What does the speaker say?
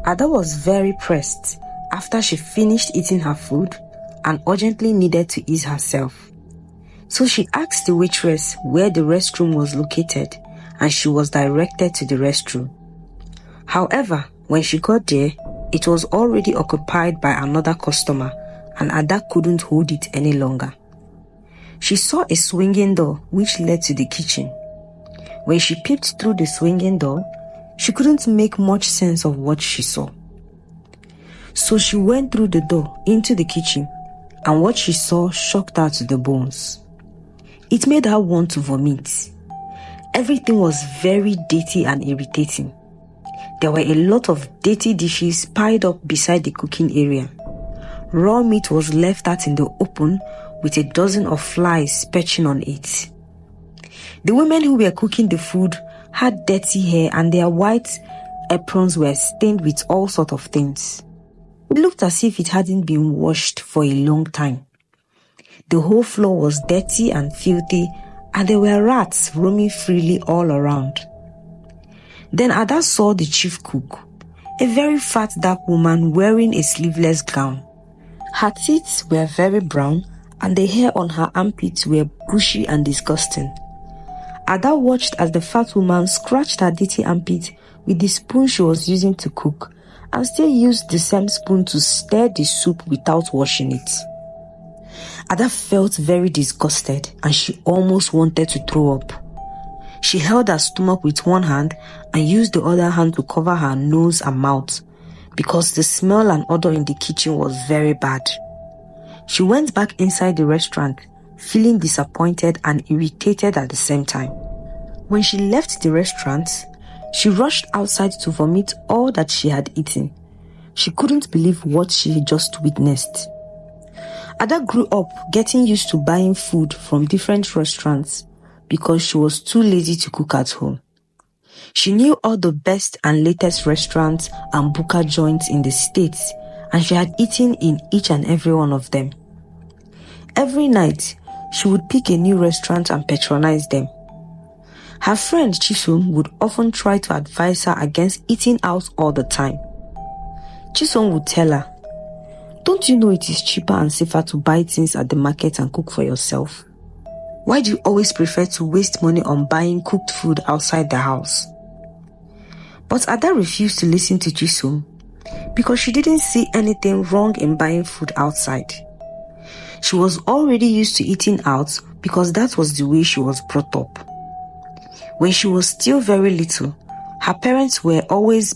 Ada was very pressed after she finished eating her food and urgently needed to ease herself. So she asked the waitress where the restroom was located and she was directed to the restroom. However, when she got there, it was already occupied by another customer and Ada couldn't hold it any longer. She saw a swinging door which led to the kitchen. When she peeped through the swinging door, she couldn't make much sense of what she saw. So she went through the door into the kitchen, and what she saw shocked her to the bones. It made her want to vomit. Everything was very dirty and irritating. There were a lot of dirty dishes piled up beside the cooking area. Raw meat was left out in the open with a dozen of flies perching on it. The women who were cooking the food had dirty hair and their white aprons were stained with all sorts of things. It looked as if it hadn't been washed for a long time. The whole floor was dirty and filthy, and there were rats roaming freely all around. Then Ada saw the chief cook, a very fat dark woman wearing a sleeveless gown. Her teeth were very brown and the hair on her armpits were bushy and disgusting. Ada watched as the fat woman scratched her dirty armpit with the spoon she was using to cook and still used the same spoon to stir the soup without washing it. Ada felt very disgusted and she almost wanted to throw up. She held her stomach with one hand and used the other hand to cover her nose and mouth because the smell and odor in the kitchen was very bad. She went back inside the restaurant, feeling disappointed and irritated at the same time. When she left the restaurant, she rushed outside to vomit all that she had eaten. She couldn't believe what she had just witnessed. Ada grew up getting used to buying food from different restaurants because she was too lazy to cook at home. She knew all the best and latest restaurants and buka joints in the States, and she had eaten in each and every one of them. Every night, she would pick a new restaurant and patronize them. Her friend Chisom would often try to advise her against eating out all the time. Chisom would tell her, "Don't you know it is cheaper and safer to buy things at the market and cook for yourself? Why do you always prefer to waste money on buying cooked food outside the house?" But Ada refused to listen to Chisom because she didn't see anything wrong in buying food outside. She was already used to eating out because that was the way she was brought up. When she was still very little, her parents were always